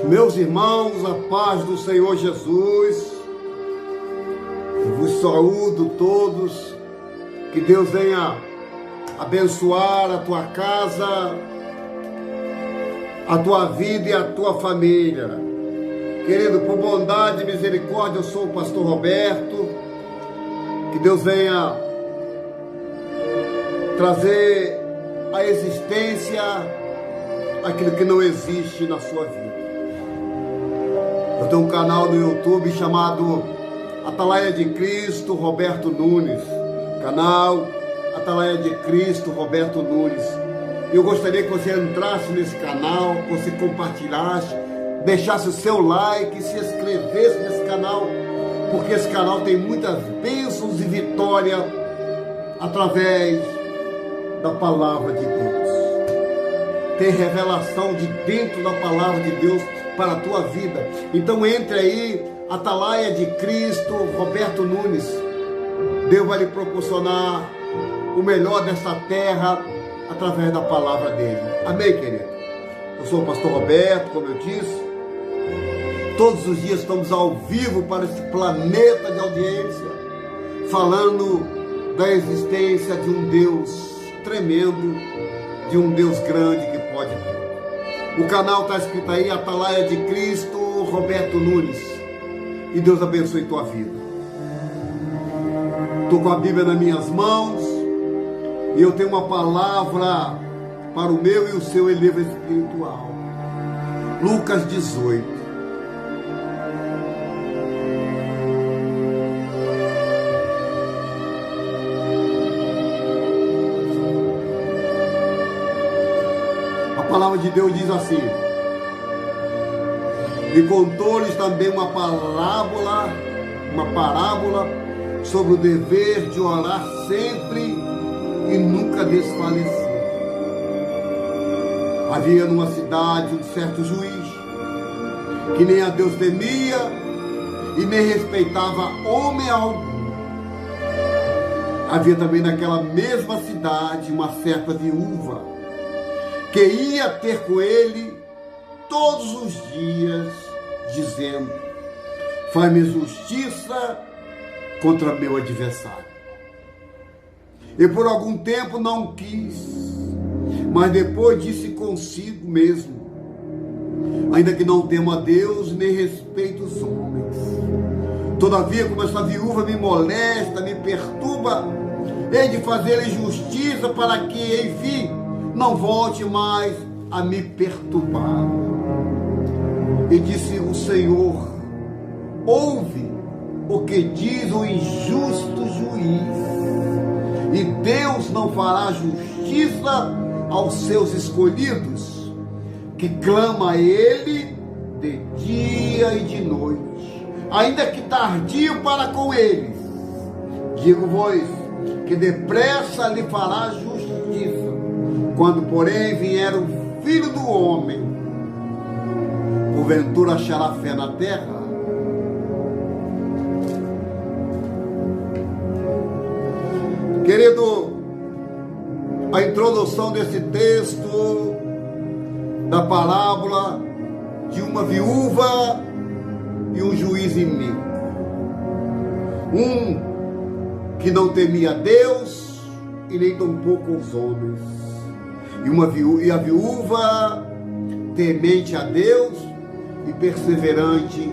Meus irmãos, a paz do Senhor Jesus, eu vos saúdo todos, que Deus venha abençoar a tua casa, a tua vida e a tua família. Querido, por bondade e misericórdia, eu sou o pastor Roberto, que Deus venha trazer à existência aquilo que não existe na sua vida. Eu tenho um canal no YouTube chamado Atalaia de Cristo Roberto Nunes, canal Atalaia de Cristo Roberto Nunes. Eu gostaria que você entrasse nesse canal, que você compartilhasse, deixasse o seu like, se inscrevesse nesse canal, porque esse canal tem muitas bênçãos e vitória através da palavra de Deus. Tem revelação de dentro da palavra de Deus para a tua vida. Então entre aí, Atalaia de Cristo Roberto Nunes. Deus vai lhe proporcionar o melhor dessa terra através da palavra dele. Amém, querido? Eu sou o pastor Roberto, como eu disse. Todos os dias estamos ao vivo para esse planeta de audiência, falando da existência de um Deus tremendo, de um Deus grande que pode tudo. O canal está escrito aí, Atalaia de Cristo Roberto Nunes. E Deus abençoe tua vida. Estou com a Bíblia nas minhas mãos e eu tenho uma palavra para o meu e o seu elevo espiritual. Lucas 18. A palavra de Deus diz assim: e contou-lhes também uma parábola sobre o dever de orar sempre e nunca desfalecer. Havia numa cidade um certo juiz, que nem a Deus temia e nem respeitava homem algum. Havia também naquela mesma cidade uma certa viúva, que ia ter com ele todos os dias, dizendo: faz-me justiça contra meu adversário. E por algum tempo não quis, mas depois disse consigo mesmo: ainda que não temo a Deus, nem respeito os homens, todavia, como essa viúva me molesta, me perturba, hei de fazer-lhe justiça, para que, enfim, não volte mais a me perturbar. E disse o Senhor: ouve o que diz o injusto juiz, e Deus não fará justiça aos seus escolhidos, que clama a Ele de dia e de noite, ainda que tardio para com eles. Digo-vos que depressa lhe fará justiça. Quando, porém, vier o Filho do Homem, porventura achará fé na terra? Querido, a introdução desse texto da parábola de uma viúva e um juiz iníquo. Um que não temia Deus e nem tampouco os homens. E a viúva temente a Deus e perseverante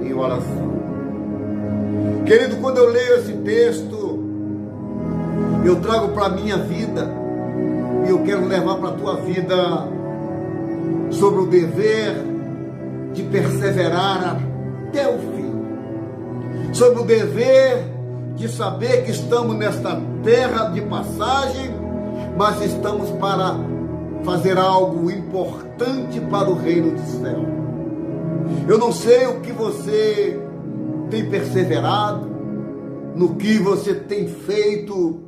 em oração. Querido, quando eu leio esse texto, eu trago para a minha vida, e eu quero levar para a tua vida, sobre o dever de perseverar até o fim, sobre o dever de saber que estamos nesta terra de passagem, mas estamos para fazer algo importante para o reino do céu. Eu não sei o que você tem perseverado, no que você tem feito,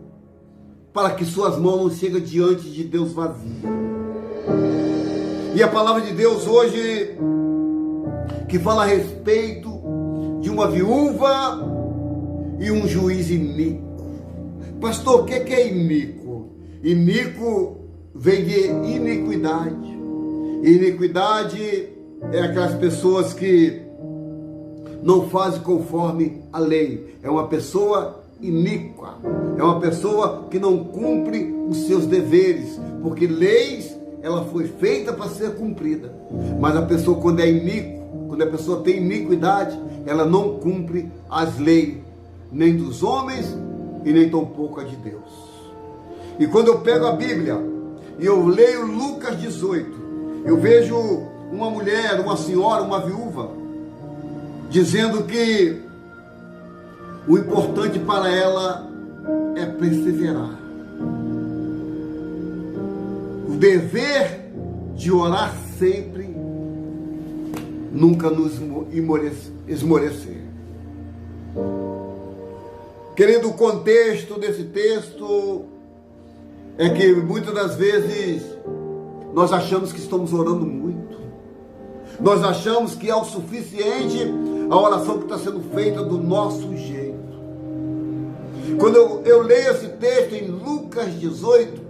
para que suas mãos não cheguem diante de Deus vazias. E a palavra de Deus hoje, que fala a respeito de uma viúva e um juiz iníquo. Pastor, o que é iníquo? Iníquo vem de iniquidade. Iniquidade é aquelas pessoas que não fazem conforme a lei. É uma pessoa iníqua. É uma pessoa que não cumpre os seus deveres. Porque leis, ela foi feita para ser cumprida. Mas a pessoa, quando é iníqua, quando a pessoa tem iniquidade, ela não cumpre as leis, nem dos homens e nem tampouco a de Deus. E quando eu pego a Bíblia e eu leio Lucas 18, eu vejo uma mulher, uma senhora, uma viúva, dizendo que o importante para ela é perseverar. O dever de orar sempre, nunca nos esmorecer. Querido, o contexto desse texto é que muitas das vezes nós achamos que estamos orando muito. Nós achamos que é o suficiente a oração que está sendo feita do nosso jeito. Quando eu leio esse texto em Lucas 18,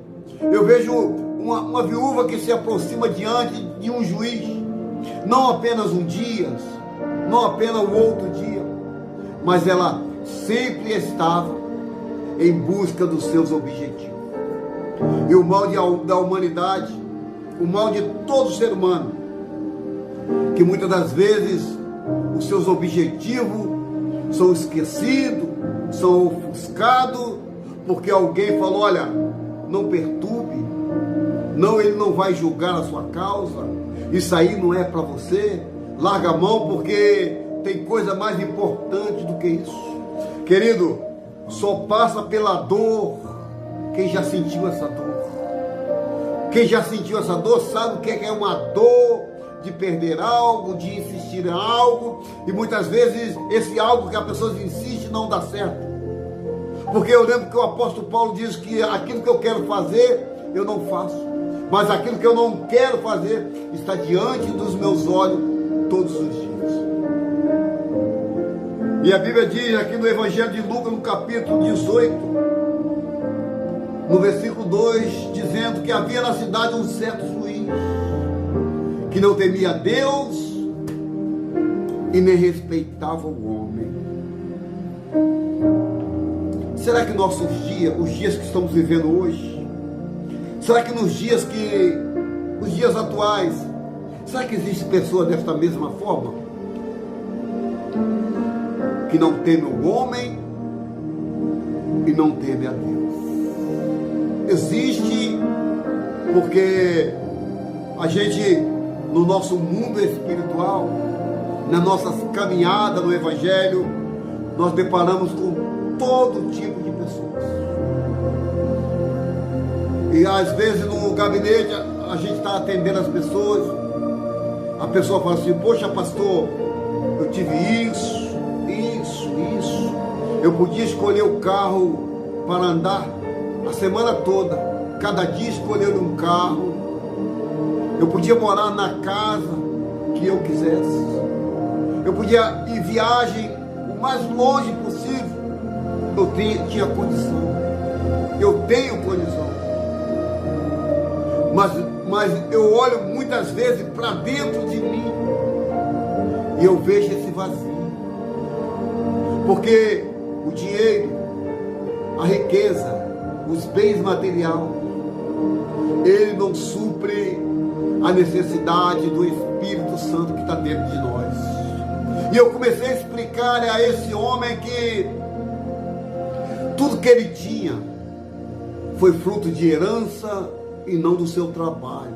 eu vejo uma viúva que se aproxima diante de um juiz. Não apenas um dia, não apenas o outro dia, mas ela sempre estava em busca dos seus objetivos. E o mal da humanidade, o mal de todo ser humano, que muitas das vezes os seus objetivos são esquecidos, são ofuscados, porque alguém falou: olha, não perturbe, não, ele não vai julgar a sua causa, isso aí não é para você, larga a mão, porque tem coisa mais importante do que isso. Querido, só passa pela dor quem já sentiu essa dor. Quem já sentiu essa dor sabe o que é uma dor de perder algo, de insistir em algo, e muitas vezes esse algo que a pessoa insiste não dá certo. Porque eu lembro que o apóstolo Paulo diz que aquilo que eu quero fazer, eu não faço, mas aquilo que eu não quero fazer está diante dos meus olhos todos os dias. E a Bíblia diz aqui no Evangelho de Lucas, no capítulo 18, no versículo 2, dizendo que havia na cidade um certo juiz, que não temia Deus e nem respeitava o homem. Será que nossos dias, os dias que estamos vivendo hoje, será que os dias atuais, será que existe pessoas desta mesma forma? Que não teme o homem e não teme a Deus. Existe, porque a gente, no nosso mundo espiritual, na nossa caminhada no Evangelho, nós deparamos com todo tipo de pessoas. E às vezes no gabinete a gente está atendendo as pessoas, a pessoa fala assim: poxa, pastor, eu tive isso, eu podia escolher o carro para andar a semana toda, cada dia escolhendo um carro, eu podia morar na casa que eu quisesse, eu podia ir viagem o mais longe possível, eu tinha condição, eu tenho condição, mas eu olho muitas vezes para dentro de mim e eu vejo esse vazio, porque o dinheiro, a riqueza, os bens materiais, ele não supre a necessidade do Espírito Santo que está dentro de nós. E eu comecei a explicar a esse homem que tudo que ele tinha foi fruto de herança e não do seu trabalho.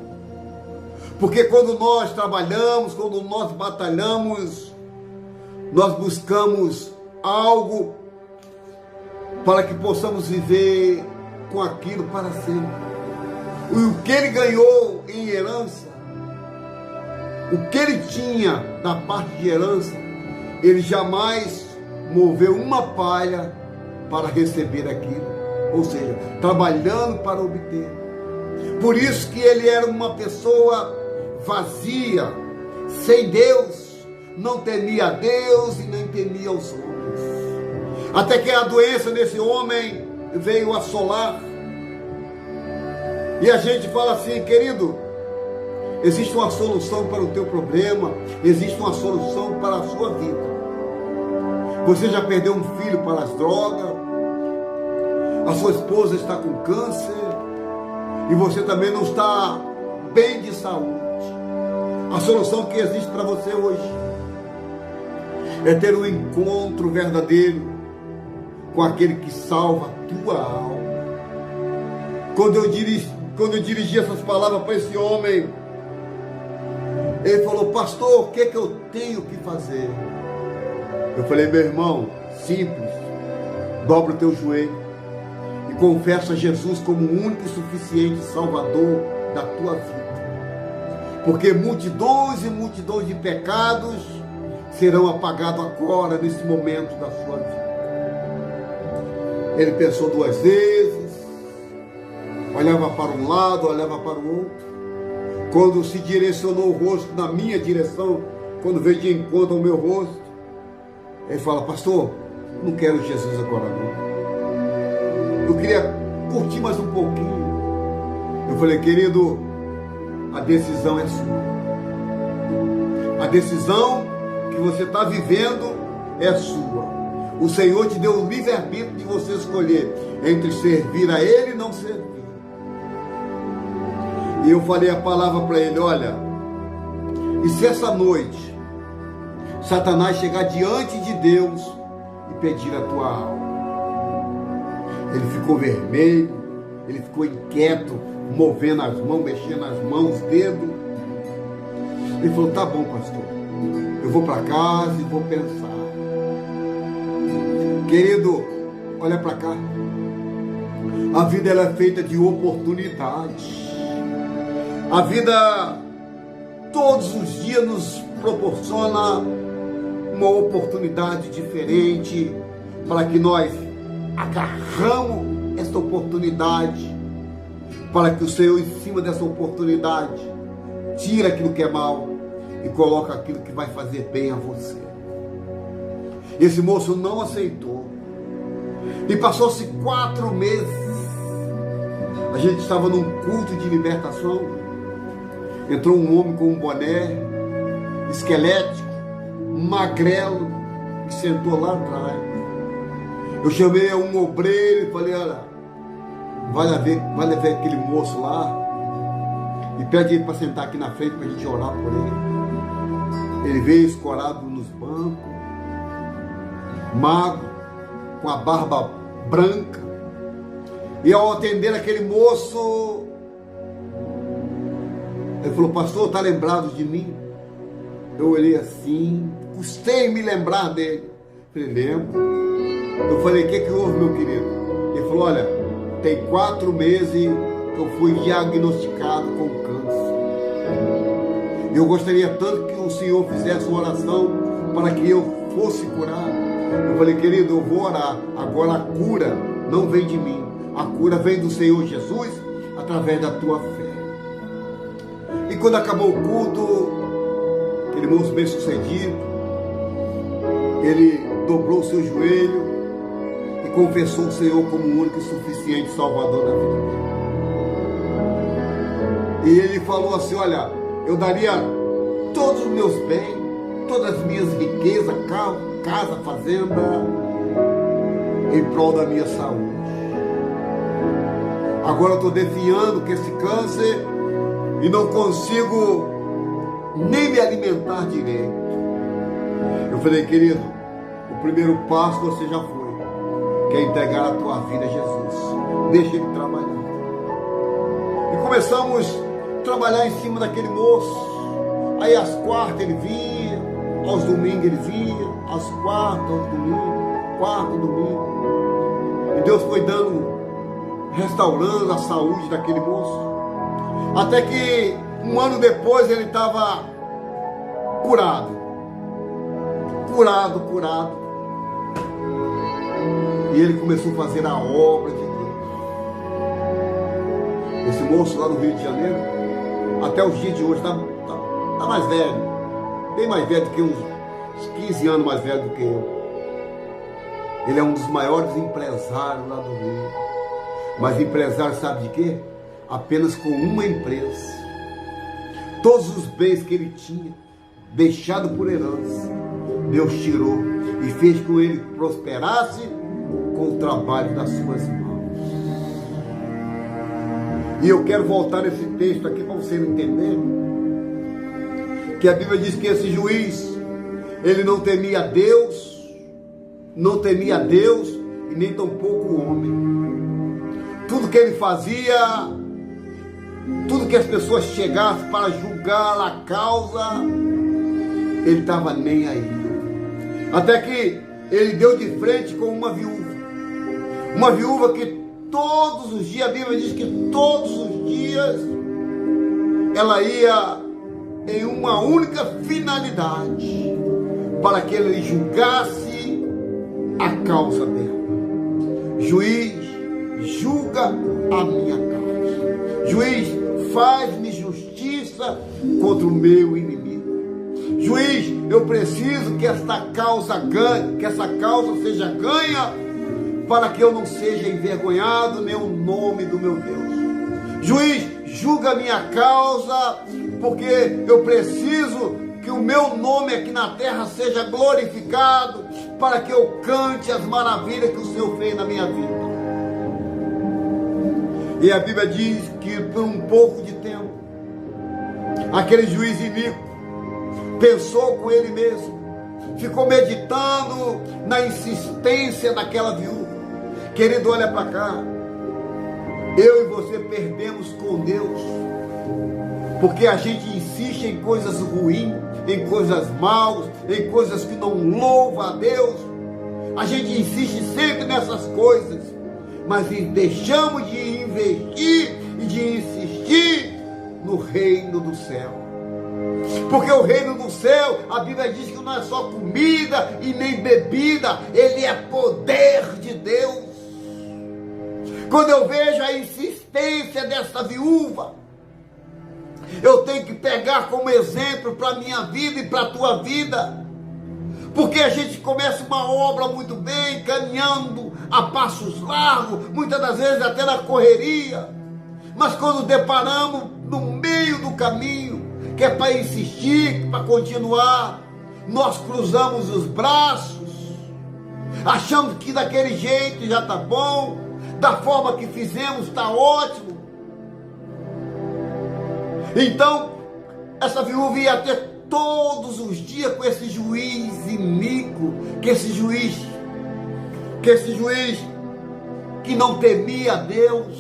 Porque quando nós trabalhamos, quando nós batalhamos, nós buscamos algo para que possamos viver com aquilo para sempre. O que ele ganhou em herança, o que ele tinha da parte de herança, ele jamais moveu uma palha para receber aquilo, ou seja, trabalhando para obter. Por isso que ele era uma pessoa vazia, sem Deus, não temia a Deus e nem temia os homens. Até que a doença desse homem veio assolar. E a gente fala assim: querido, Existe uma solução para o teu problema, existe uma solução para a sua vida. Você já perdeu um filho para as drogas, a sua esposa está com câncer, e você também não está bem de saúde. A solução que existe para você hoje é ter um encontro verdadeiro com aquele que salva a tua alma. Quando eu dirigi essas palavras para esse homem, ele falou: pastor, o que é que eu tenho que fazer? Eu falei: meu irmão, simples, dobra o teu joelho e confessa Jesus como o único e suficiente Salvador da tua vida. Porque multidões e multidões de pecados serão apagados agora, nesse momento da sua vida. Ele pensou duas vezes, olhava para um lado, olhava para o outro. Quando se direcionou o rosto na minha direção, quando veio de encontro ao meu rosto, ele fala: pastor, não quero Jesus agora não. Eu queria curtir mais um pouquinho. Eu falei: querido, a decisão é sua. A decisão que você está vivendo é sua. O Senhor te deu o livre-arbítrio de você escolher entre servir a Ele e não servir. E eu falei a palavra para ele: olha, e se essa noite Satanás chegar diante de Deus e pedir a tua alma? Ele ficou vermelho, ele ficou inquieto, movendo as mãos, mexendo as mãos, os dedos. Ele falou: tá bom, pastor, eu vou para casa e vou pensar. Querido, olha para cá. A vida ela é feita de oportunidades. A vida todos os dias nos proporciona uma oportunidade diferente para que nós agarramos esta oportunidade, para que o Senhor, em cima dessa oportunidade, tira aquilo que é mal e coloca aquilo que vai fazer bem a você. Esse moço não aceitou. E passou-se 4 meses. A gente estava num culto de libertação. Entrou um homem com um boné esquelético, magrelo, e sentou lá atrás. Eu chamei um obreiro e falei: olha, vai levar aquele moço lá e pede ele para sentar aqui na frente para a gente orar por ele. Ele veio escorado nos bancos, magro, com a barba branca, e ao atender aquele moço, ele falou: pastor, está lembrado de mim? Eu olhei assim, custei me lembrar dele. Falei: lembro. Eu falei: o que houve, meu querido? Ele falou: olha, tem 4 meses que eu fui diagnosticado com câncer. Eu gostaria tanto que o Senhor fizesse uma oração para que eu fosse curado. Eu falei: querido, eu vou orar. Agora a cura não vem de mim. A cura vem do Senhor Jesus através da tua fé. E quando acabou o culto, aquele moço bem sucedido, ele dobrou o seu joelho e confessou o Senhor como o único e suficiente Salvador da vida dele. E ele falou assim: olha, eu daria todos os meus bens, todas as minhas riquezas, carro, casa, fazenda, em prol da minha saúde. Agora eu estou defiando que esse câncer e não consigo nem me alimentar direito. Eu falei: querido, o primeiro passo você já foi, que é entregar a tua vida a Jesus. Deixa ele trabalhar. E começamos a trabalhar em cima daquele moço. Aí às quartas ele vinha, aos domingos ele vinha, às quartas, aos domingos, quarta e domingo. E Deus foi restaurando a saúde daquele moço. Até que 1 ano depois ele estava curado. E ele começou a fazer a obra de Deus. Esse moço lá no Rio de Janeiro, até os dias de hoje, está mais velho. Bem mais velho do que uns 15 anos mais velho do que eu. Ele é um dos maiores empresários lá do Rio. Mas empresário sabe de quê? Apenas com uma empresa. Todos os bens que ele tinha, deixado por herança, Deus tirou e fez com que ele prosperasse com o trabalho das suas mãos. E eu quero voltar nesse texto aqui para você entender que a Bíblia diz que esse juiz, ele não temia Deus e nem tampouco o homem. Tudo que ele fazia, tudo que as pessoas chegassem para julgar a causa, ele estava nem aí. Até que ele deu de frente com uma viúva que todos os dias, a Bíblia diz que todos os dias ela ia em uma única finalidade, para que ele julgasse a causa dela. Juiz, julga a minha causa. Juiz, faz-me justiça contra o meu inimigo. Juiz, eu preciso que esta causa ganhe, que essa causa seja ganha, para que eu não seja envergonhado, nem o nome do meu Deus. Juiz, julga a minha causa, porque eu preciso que o meu nome aqui na terra seja glorificado, para que eu cante as maravilhas que o Senhor fez na minha vida. E a Bíblia diz que por um pouco de tempo, aquele juiz iníquo pensou com ele mesmo, ficou meditando na insistência daquela viúva. Querido, olha para cá, eu e você perdemos com Deus, porque a gente insiste em coisas ruins, em coisas maus, em coisas que não louvam a Deus. A gente insiste sempre nessas coisas, mas deixamos de investir e de insistir no reino do céu. Porque o reino do céu, a Bíblia diz que não é só comida e nem bebida, ele é poder de Deus. Quando eu vejo a insistência dessa viúva, eu tenho que pegar como exemplo para a minha vida e para a tua vida. Porque a gente começa uma obra muito bem, caminhando a passos largos, muitas das vezes até na correria. Mas quando deparamos no meio do caminho, que é para insistir, para continuar, nós cruzamos os braços, achamos que daquele jeito já está bom, da forma que fizemos está ótimo. Então, essa viúva ia ter todos os dias com esse juiz iníquo, que esse juiz que não temia a Deus,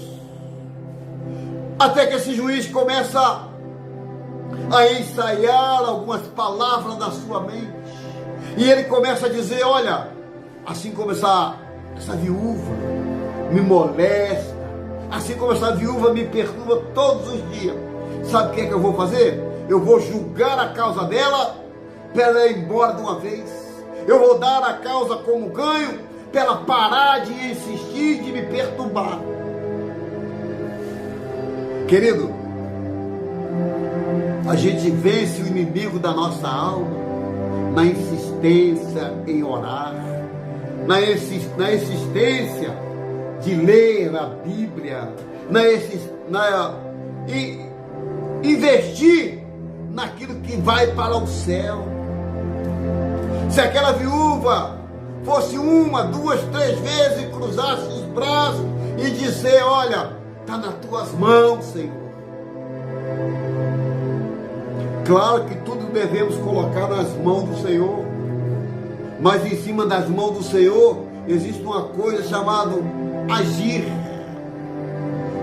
até que esse juiz começa a ensaiar algumas palavras na sua mente, e ele começa a dizer: olha, assim como essa viúva me molesta, assim como essa viúva me perturba todos os dias, sabe o que é que eu vou fazer? Eu vou julgar a causa dela para ela ir embora de uma vez. Eu vou dar a causa como ganho para ela parar de insistir, de me perturbar. Querido, a gente vence o inimigo da nossa alma na insistência em orar, na insistência de ler a Bíblia, investir naquilo que vai para o céu. Se aquela viúva fosse uma, duas, três vezes, cruzasse os braços e dizer: olha, está nas tuas mãos, Senhor. Claro que tudo devemos colocar nas mãos do Senhor, mas em cima das mãos do Senhor existe uma coisa chamada agir,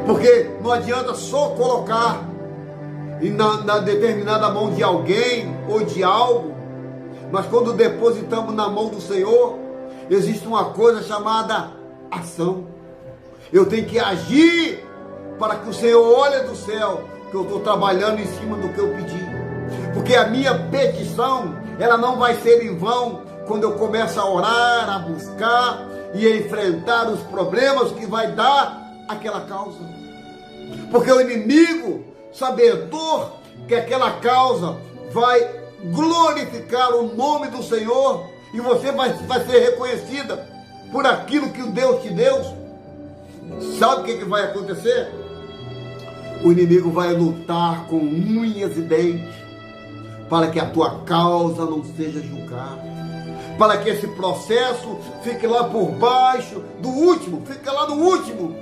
porque não adianta só colocar na determinada mão de alguém ou de algo, mas quando depositamos na mão do Senhor, existe uma coisa chamada ação. Eu tenho que agir para que o Senhor olhe do céu que eu estou trabalhando em cima do que eu pedi, porque a minha petição, ela não vai ser em vão quando eu começo a orar, a buscar e a enfrentar os problemas que vai dar aquela causa, porque o inimigo, sabedor que aquela causa vai glorificar o nome do Senhor e você vai ser reconhecida por aquilo que Deus te deu, sabe o que vai acontecer? O inimigo vai lutar com unhas e dentes para que a tua causa não seja julgada, para que esse processo fique lá por baixo do último, fique lá no último,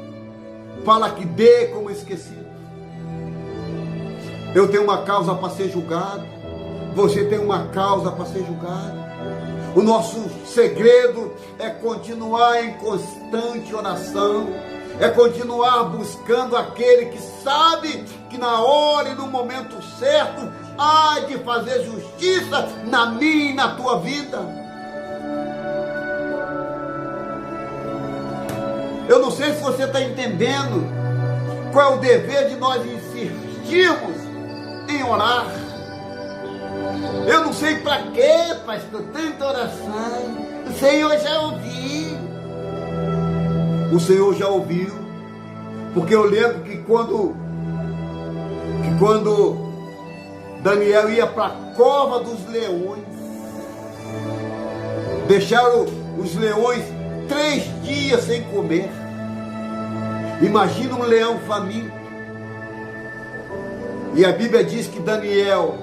para que dê como esquecido. Eu tenho uma causa para ser julgado, você tem uma causa para ser julgado. O nosso segredo é continuar em constante oração, é continuar buscando aquele que sabe que na hora e no momento certo há de fazer justiça na minha e na tua vida. Eu não sei se você está entendendo qual é o dever de nós insistirmos em orar. Eu não sei para quê, pastor, tanta oração. O Senhor já ouviu. O Senhor já ouviu. Porque eu lembro que quando Daniel ia para a cova dos leões, deixaram os leões 3 dias sem comer. Imagina um leão faminto. E a Bíblia diz que Daniel,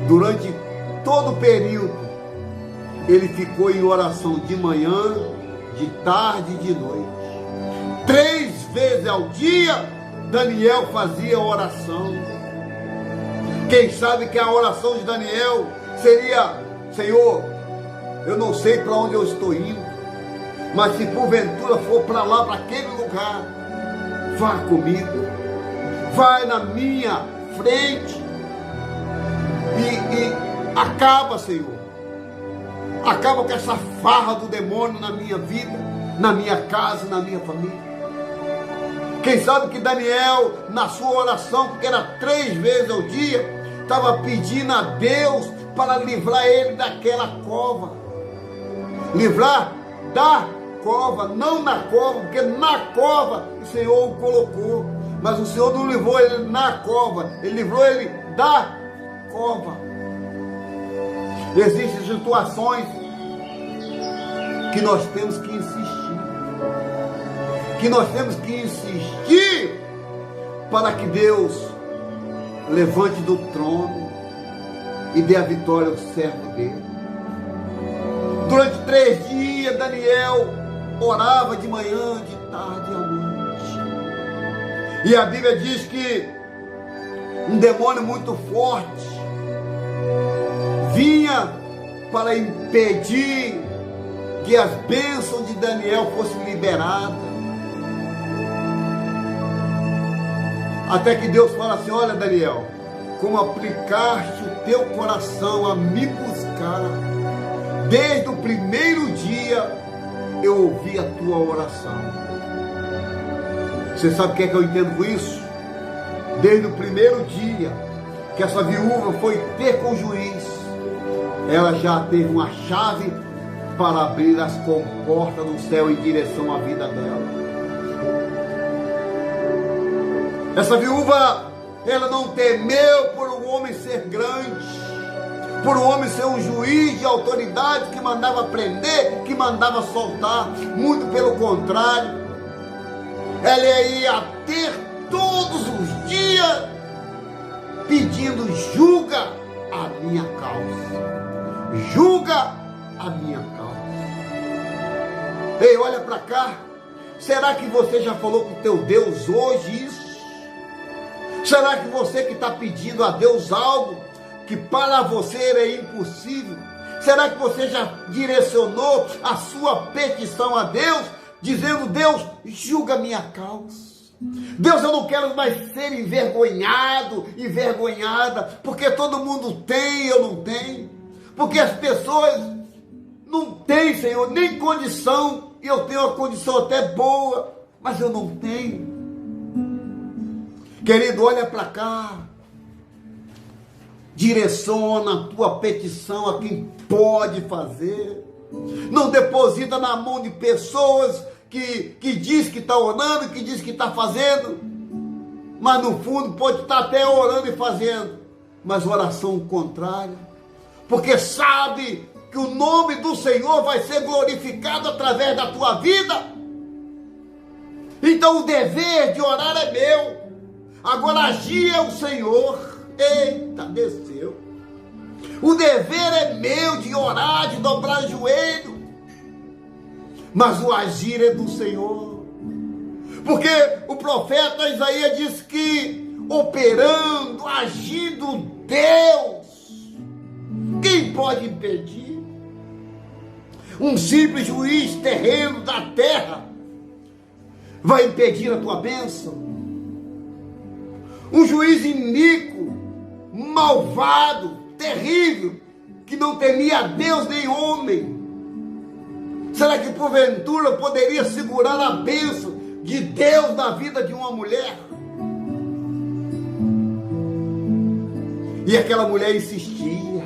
durante todo o período, ele ficou em oração de manhã, de tarde e de noite. 3 vezes ao dia, Daniel fazia oração. Quem sabe que a oração de Daniel seria: Senhor, eu não sei para onde eu estou indo, mas se porventura for para lá, para aquele lugar, vá comigo, vai na minha frente e acaba, Senhor, acaba com essa farra do demônio na minha vida, na minha casa, na minha família. Quem sabe que Daniel, na sua oração, porque era 3 vezes ao dia, estava pedindo a Deus para livrar ele daquela cova, livrar da cova, não na cova, porque na cova o Senhor o colocou, mas o Senhor não livrou ele na cova, ele livrou ele da cova. Existem situações que nós temos que insistir, para que Deus levante do trono e dê a vitória ao servo dele. Durante 3 dias, Daniel orava de manhã, de tarde e à noite. E a Bíblia diz que um demônio muito forte vinha para impedir que as bênçãos de Daniel fossem liberadas. Até que Deus fala assim: olha, Daniel, como aplicaste o teu coração a me buscar, desde o primeiro dia eu ouvi a tua oração. Você sabe o que é que eu entendo com isso? Desde o primeiro dia que essa viúva foi ter com o juiz, ela já teve uma chave para abrir as comportas do céu em direção à vida dela. Essa viúva, ela não temeu por um homem ser grande, por um homem ser um juiz de autoridade que mandava prender, que mandava soltar. Muito pelo contrário, ela ia ter todos os dias pedindo: julga a minha causa, julga a minha causa. Ei, olha para cá. Será que você já falou com o teu Deus hoje isso? Será que você que está pedindo a Deus algo que para você é impossível, será que você já direcionou a sua petição a Deus, dizendo: Deus, julga a minha causa? Deus, eu não quero mais ser envergonhado, envergonhada, porque todo mundo tem, eu não tenho, porque as pessoas não têm, Senhor, nem condição, e eu tenho uma condição até boa, mas eu não tenho. Querido, olha para cá, direciona a tua petição a quem pode fazer, não deposita na mão de pessoas que diz que está orando, que diz que está fazendo, mas no fundo pode estar até orando e fazendo, mas oração contrária, porque sabe que o nome do Senhor vai ser glorificado através da tua vida. Então o dever de orar é meu, agora agia o Senhor. Eita, desceu. O dever é meu de orar, de dobrar joelho, mas o agir é do Senhor. Porque o profeta Isaías diz que operando, agindo Deus, quem pode impedir? Um simples juiz terreno da terra vai impedir a tua bênção? Um juiz iníquo, malvado, terrível, que não temia a Deus nem homem, será que porventura poderia segurar a bênção de Deus na vida de uma mulher? E aquela mulher insistia,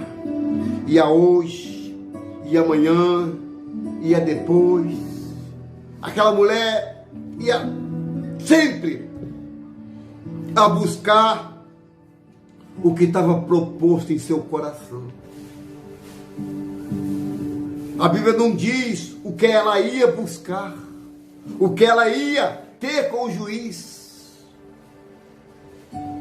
ia hoje, ia amanhã, ia depois. Aquela mulher ia sempre a buscar o que estava proposto em seu coração. A Bíblia não diz o que ela ia buscar, o que ela ia ter com o juiz.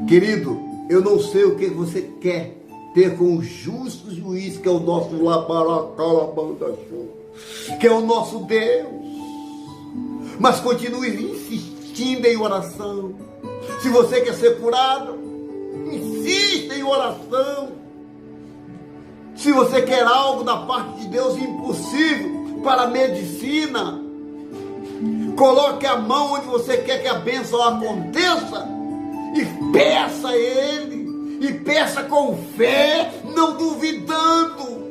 Querido, eu não sei o que você quer ter com o justo juiz, que é o nosso que é o nosso Deus. Mas continue insistindo em oração. Se você quer ser curado, insista em oração. Se você quer algo da parte de Deus impossível para a medicina, coloque a mão onde você quer que a bênção aconteça e peça a Ele. E peça com fé, não duvidando.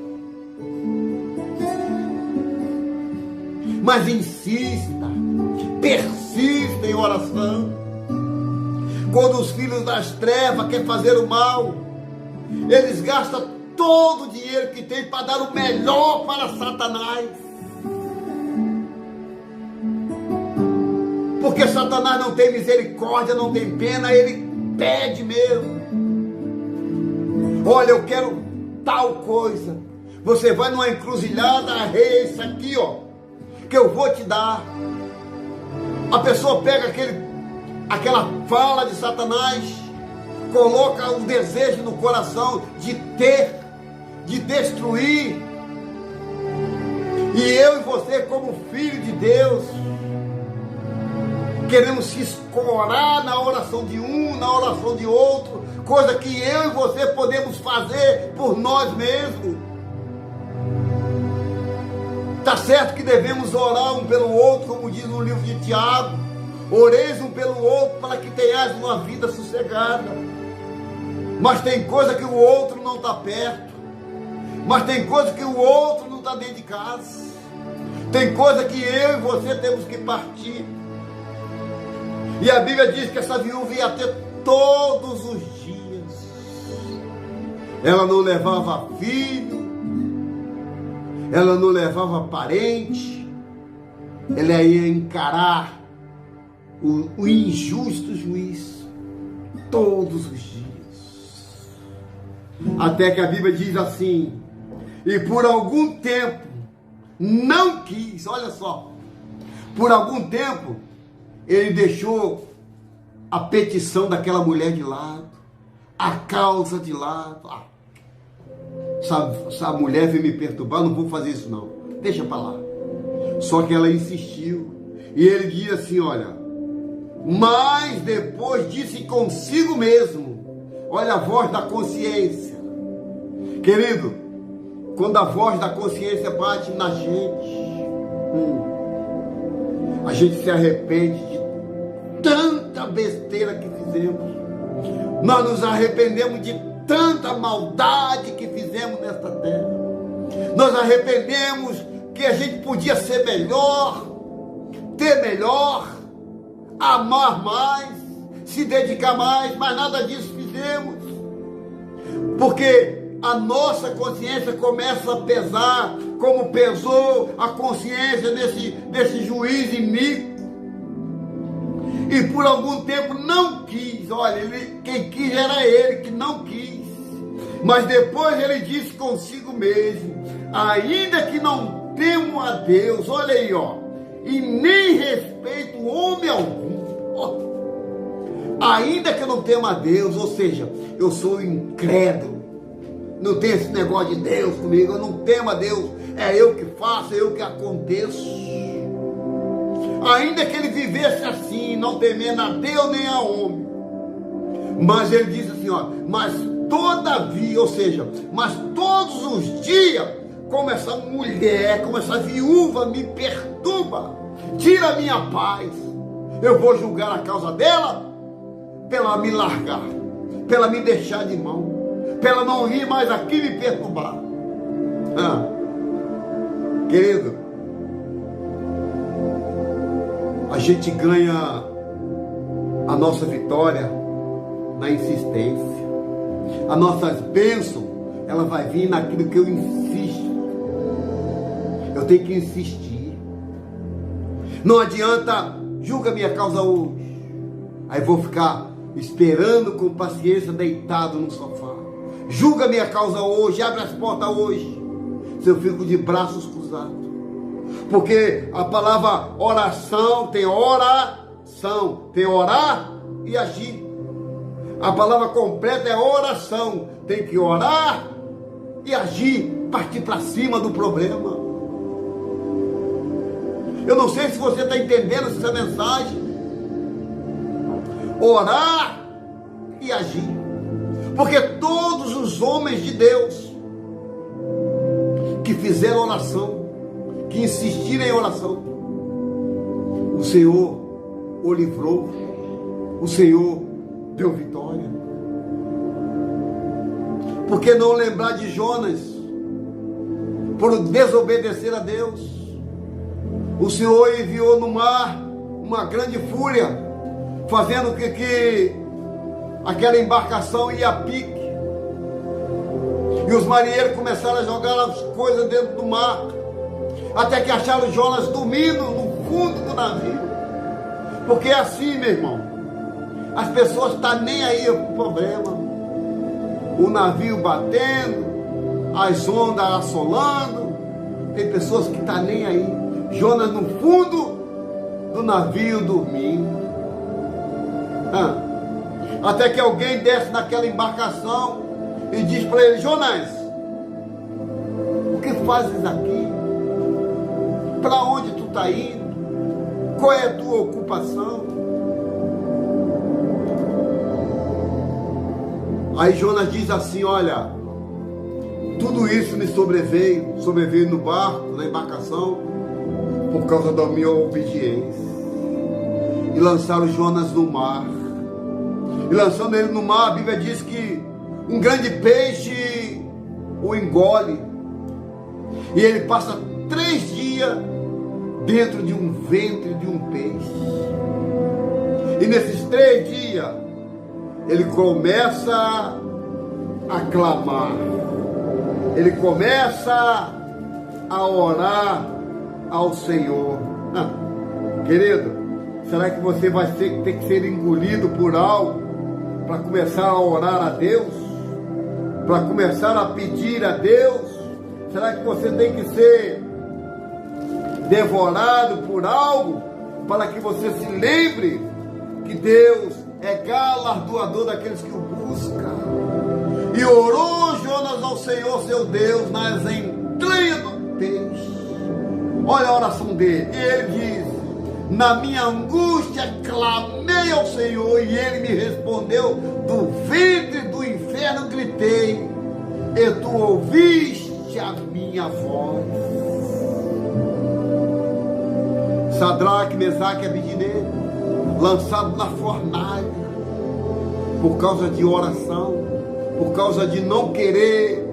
Mas insista, persista em oração. Quando os filhos das trevas querem fazer o mal, eles gastam todo o dinheiro que tem para dar o melhor para Satanás. Porque Satanás não tem misericórdia, não tem pena, ele pede mesmo. Olha, eu quero tal coisa. Você vai numa encruzilhada, é isso aqui, ó, que eu vou te dar. A pessoa pega aquela fala de Satanás, coloca um desejo no coração de ter, de destruir. E eu e você, como filho de Deus, queremos se escorar na oração de um, na oração de outro, coisa que eu e você podemos fazer por nós mesmos. Está certo que devemos orar um pelo outro, como diz no livro de Tiago. Oreis um pelo outro para que tenhais uma vida sossegada. Mas tem coisa que o outro não está perto. Mas tem coisa que o outro não está dentro de casa. Tem coisa que eu e você temos que partir. E a Bíblia diz que essa viúva ia ter todos os dias. Ela não levava filho, ela não levava parente, ela ia encarar o injusto juiz todos os dias. Até que a Bíblia diz assim: e por algum tempo não quis, olha só, por algum tempo ele deixou a petição daquela mulher de lado, a causa de lado. Essa mulher veio me perturbar, não vou fazer isso não, deixa para lá. Só que ela insistiu, e ele diz assim, olha, mas depois disse consigo mesmo, olha a voz da consciência. Querido, quando a voz da consciência bate na gente, a gente se arrepende de tanta besteira que fizemos. Nós nos arrependemos de tanta maldade que fizemos nesta terra. Nós arrependemos que a gente podia ser melhor, ter melhor, amar mais, se dedicar mais, mas nada disso fizemos. Porque a nossa consciência começa a pesar, como pesou a consciência desse juiz iníquo. E por algum tempo não quis, olha, quem quis era ele que não quis. Mas depois ele disse consigo mesmo, ainda que não temo a Deus, olha aí, ó, e nem respeito homem algum. Ó, ainda que eu não tema a Deus, ou seja, eu sou incrédulo, não tem esse negócio de Deus comigo, eu não temo a Deus, é eu que faço, é eu que aconteço. Ainda que ele vivesse assim, não temendo a Deus nem a homem, mas ele diz assim, ó, mas todavia, ou seja, mas todos os dias, como essa mulher, como essa viúva me perturba, tira a minha paz, eu vou julgar a causa dela, para ela me largar, para ela me deixar de mão, para ela não vir mais aqui me perturbar. Querido, a gente ganha a nossa vitória na insistência. As nossas bênçãos, ela vai vir naquilo que eu insisto. Eu tenho que insistir. Não adianta, julga minha causa hoje, aí vou ficar esperando com paciência deitado no sofá. Julga minha causa hoje, abre as portas hoje, se eu fico de braços cruzados. Porque a palavra oração tem oração, tem orar e agir. A palavra completa é oração, tem que orar e agir, partir para cima do problema. Eu não sei se você está entendendo essa mensagem. Orar e agir. Porque todos os homens de Deus que fizeram oração, que insistiram em oração, o Senhor o livrou, o Senhor deu vitória. Por que não lembrar de Jonas, por desobedecer a Deus? O Senhor enviou no mar uma grande fúria, fazendo que aquela embarcação ia a pique, e os marinheiros começaram a jogar as coisas dentro do mar, até que acharam Jonas dormindo no fundo do navio. Porque é assim, meu irmão, as pessoas estão nem aí com o problema, o navio batendo, as ondas assolando, tem pessoas que estão nem aí. Jonas no fundo do navio dormindo, até que alguém desce naquela embarcação e diz para ele: Jonas, o que fazes aqui? Para onde tu está indo? Qual é a tua ocupação? Aí Jonas diz assim: olha, tudo isso me sobreveio no barco, na embarcação, por causa da minha obediência. E lançaram Jonas no mar. E lançando ele no mar, a Bíblia diz que um grande peixe o engole. E ele passa 3 dias dentro de um ventre de um peixe. E nesses 3 dias, ele começa a clamar. Ele começa a orar ao Senhor. Querido, será que você vai ter que ser engolido por algo para começar a orar a Deus? Para começar a pedir a Deus? Será que você tem que ser devorado por algo para que você se lembre que Deus é galardoador daqueles que o buscam? E orou Jonas ao Senhor seu Deus nas entranhas do peixe. Olha a oração dele. E ele diz: na minha angústia clamei ao Senhor, e ele me respondeu. Do ventre do inferno gritei, e tu ouviste a minha voz. Sadraque, Mesaque e Abednego, lançados na fornalha, por causa de oração, por causa de não querer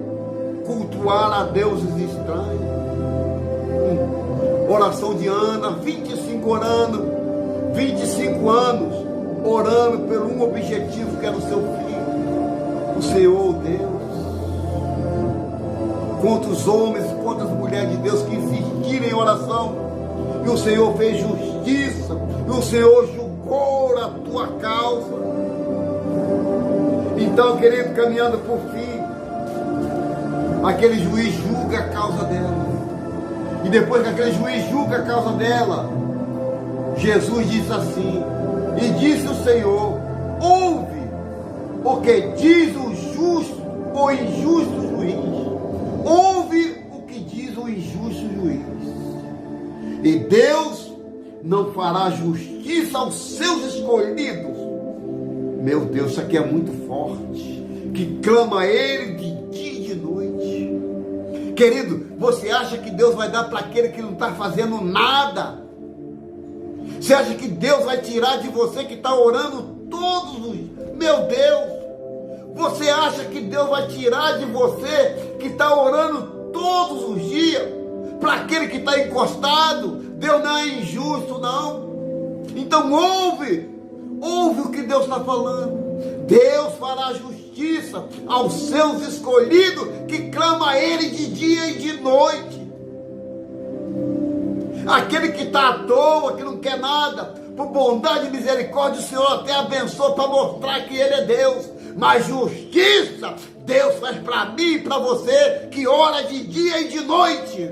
cultuar a deuses estranhos. Oração de Ana, 25 anos, orando por um objetivo que era o seu filho, o Senhor Deus. Quantos homens, quantas mulheres de Deus que insistiram em oração, e o Senhor fez justiça, e o Senhor julgou a tua causa. Então, querido, caminhando por fim, aquele juiz julga a causa dela. E depois que aquele juiz julga a causa dela, Jesus disse assim: e disse o Senhor, ouve o que diz o justo ou injusto juiz. Ouve o que diz o injusto juiz. E Deus não fará justiça aos seus escolhidos. Meu Deus, isso aqui é muito forte. Que clama a Ele de dia e de noite. Querido, você acha que Deus vai dar para aquele que não está fazendo nada? Você acha que Deus vai tirar de você que está orando todos os dias? Meu Deus! Você acha que Deus vai tirar de você que está orando todos os dias? Para aquele que está encostado? Deus não é injusto, não. Então ouve o que Deus está falando. Deus fará justiça aos seus escolhidos que clamam a Ele de dia e de noite. Aquele que está à toa, que não quer nada, por bondade e misericórdia, o Senhor até abençoa para mostrar que Ele é Deus. Mas justiça, Deus faz para mim e para você, que ora de dia e de noite.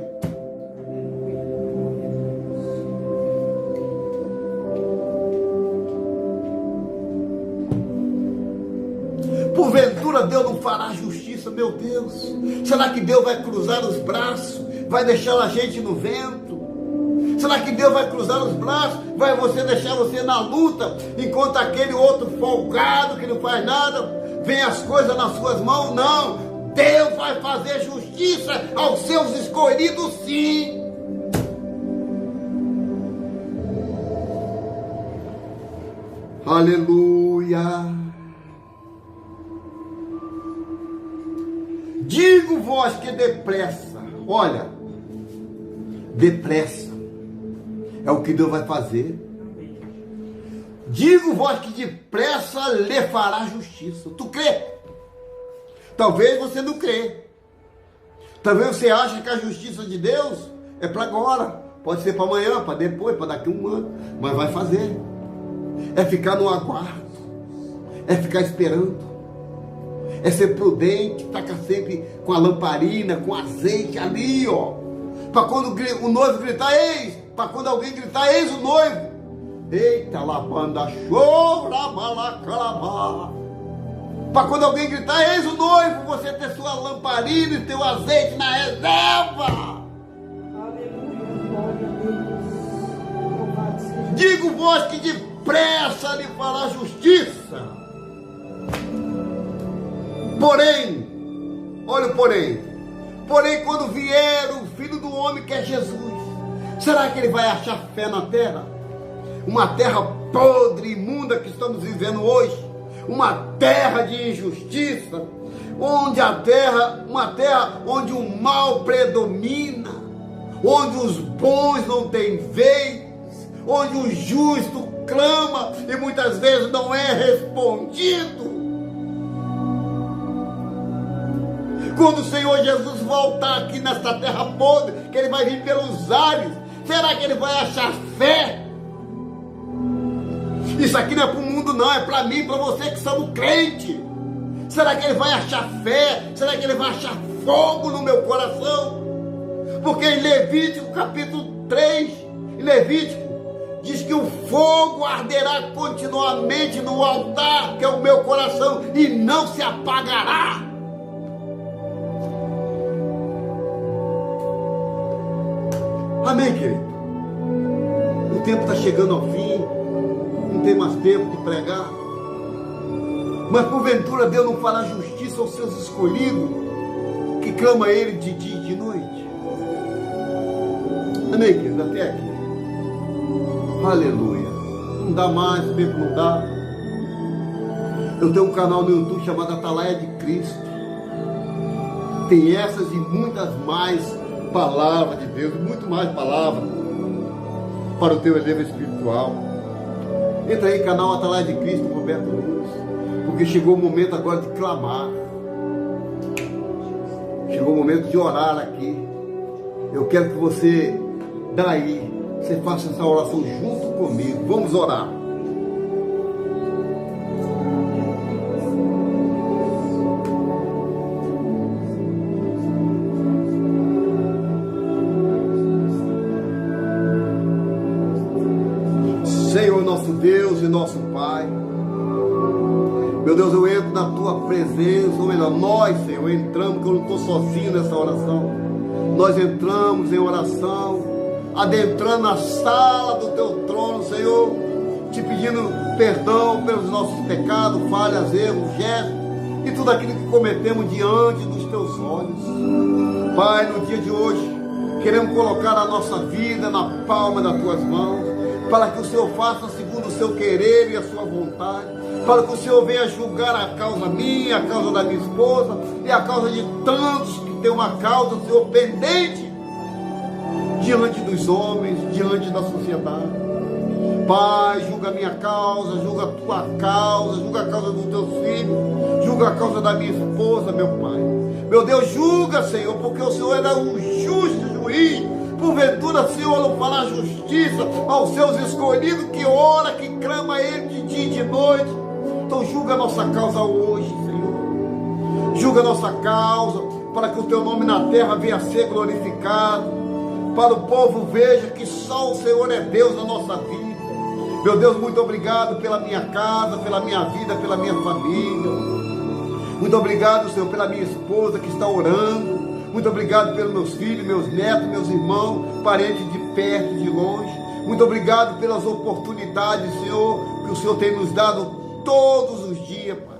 Porventura Deus não fará justiça, meu Deus? Será que Deus vai cruzar os braços? Vai deixar a gente no vento? Será que Deus vai cruzar os braços? Vai deixar você na luta, enquanto aquele outro folgado que não faz nada, vem as coisas nas suas mãos? Não! Deus vai fazer justiça aos seus escolhidos, sim! Aleluia! Digo vós que depressa, olha, depressa, é o que Deus vai fazer. Digo vós que depressa lhe fará justiça. Tu crê? Talvez você não crê. Talvez você ache que a justiça de Deus é para agora. Pode ser para amanhã, para depois, para daqui a um ano. Mas vai fazer. É ficar no aguardo. É ficar esperando. É ser prudente, taca sempre com a lamparina, com azeite ali, ó. Para quando o noivo gritar, eis. Para quando alguém gritar, eis o noivo. Eita, labanda, chora, balacalabá. Para quando alguém gritar, eis o noivo, você ter sua lamparina e teu azeite na reserva. Digo vós que depressa lhe fará justiça. Porém, olha o porém. Porém, quando vier o Filho do Homem, que é Jesus, será que ele vai achar fé na terra? Uma terra podre, imunda que estamos vivendo hoje. Uma terra de injustiça. Uma terra onde o mal predomina. Onde os bons não têm vez. Onde o justo clama e muitas vezes não é respondido. Quando o Senhor Jesus voltar aqui nesta terra podre, que Ele vai vir pelos ares, será que Ele vai achar fé? Isso aqui não é para o mundo não, é para mim e para você que somos crentes. Será que Ele vai achar fé? Será que Ele vai achar fogo no meu coração? Porque em Levítico capítulo 3, em Levítico, diz que o fogo arderá continuamente no altar, que é o meu coração, e não se apagará. Amém, querido? O tempo está chegando ao fim, não tem mais tempo de pregar, mas porventura Deus não fará justiça aos seus escolhidos, que clama a Ele de dia e de noite. Amém, querido? Até aqui. Aleluia. Não dá mais, o tempo não dá. Eu tenho um canal no YouTube chamado Atalaia de Cristo. Tem essas e muitas mais palavras de Deus, muito mais palavras para o teu elevo espiritual. Entra aí, canal Atalaia de Cristo, Roberto Nunes, porque chegou o momento agora de clamar. Chegou o momento de orar aqui. Eu quero que você, daí, você faça essa oração junto comigo. Vamos orar. Senhor, nosso Deus e nosso Pai, Meu Deus, eu entro na tua presença, ou melhor, nós, Senhor, entramos, porque eu não estou sozinho nessa oração. Nós entramos em oração, adentrando a sala do teu trono, Senhor, te pedindo perdão pelos nossos pecados, falhas, erros, gestos e tudo aquilo que cometemos diante dos teus olhos. Pai, no dia de hoje, queremos colocar a nossa vida na palma das tuas mãos, para que o Senhor faça segundo o seu querer e a sua vontade, para que o Senhor venha julgar a causa minha, a causa da minha esposa e a causa de tantos que tem uma causa, Senhor, pendente diante dos homens, diante da sociedade. Pai, julga a minha causa, julga a tua causa, julga a causa dos teus filhos, julga a causa da minha esposa, meu Pai. Meu Deus, julga, Senhor, porque o Senhor é um justo juiz. Porventura, Senhor, não fará justiça aos seus escolhidos, que ora, que clama a Ele de dia e de noite. Então julga a nossa causa hoje, Senhor. Julga a nossa causa, para que o teu nome na terra venha a ser glorificado, para o povo veja que só o Senhor é Deus na nossa vida. Meu Deus, muito obrigado pela minha casa, pela minha vida, pela minha família. Muito obrigado, Senhor, pela minha esposa que está orando. Muito obrigado pelos meus filhos, meus netos, meus irmãos, parentes de perto e de longe. Muito obrigado pelas oportunidades, Senhor, que o Senhor tem nos dado todos os dias, Pai.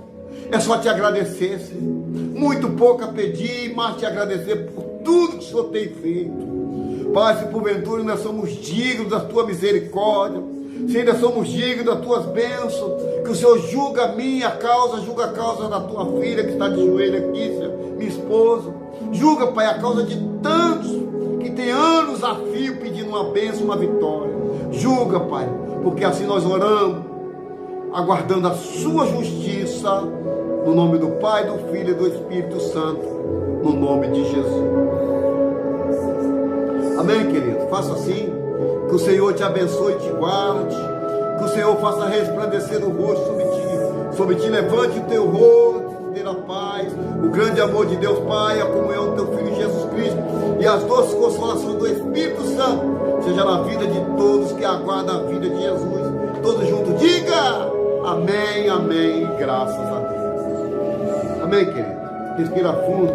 É só te agradecer, Senhor. Muito pouco a pedir, mas te agradecer por tudo que o Senhor tem feito. Pai, se porventura nós somos dignos da tua misericórdia, se ainda somos dignos das tuas bênçãos, que o Senhor julga a minha causa, julga a causa da tua filha que está de joelho aqui, Senhor, minha esposa. Julga, Pai, a causa de tantos que tem anos a fio pedindo uma bênção, uma vitória. Julga, Pai, porque assim nós oramos, aguardando a sua justiça, no nome do Pai, do Filho e do Espírito Santo, no nome de Jesus. Amém, querido? Faça assim. Que o Senhor te abençoe e te guarde. Que o Senhor faça resplandecer o rosto sobre ti. Levante o teu rosto, dê a paz, o grande amor de Deus Pai, a comunhão do teu Filho Jesus Cristo e as doces consolações do Espírito Santo seja na vida de todos que aguardam a vida de Jesus. Todos juntos, diga amém, amém, graças a Deus. Amém, querido? Respira fundo.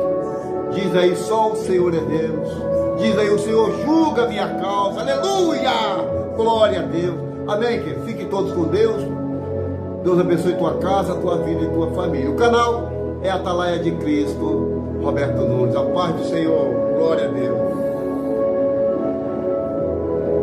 Diz aí, só o Senhor é Deus. Diz aí, o Senhor julga a minha causa. Aleluia! Glória a Deus. Amém, querido? Fiquem todos com Deus. Deus abençoe tua casa, tua vida e tua família. O canal é Atalaia de Cristo, Roberto Nunes. A paz do Senhor. Glória a Deus.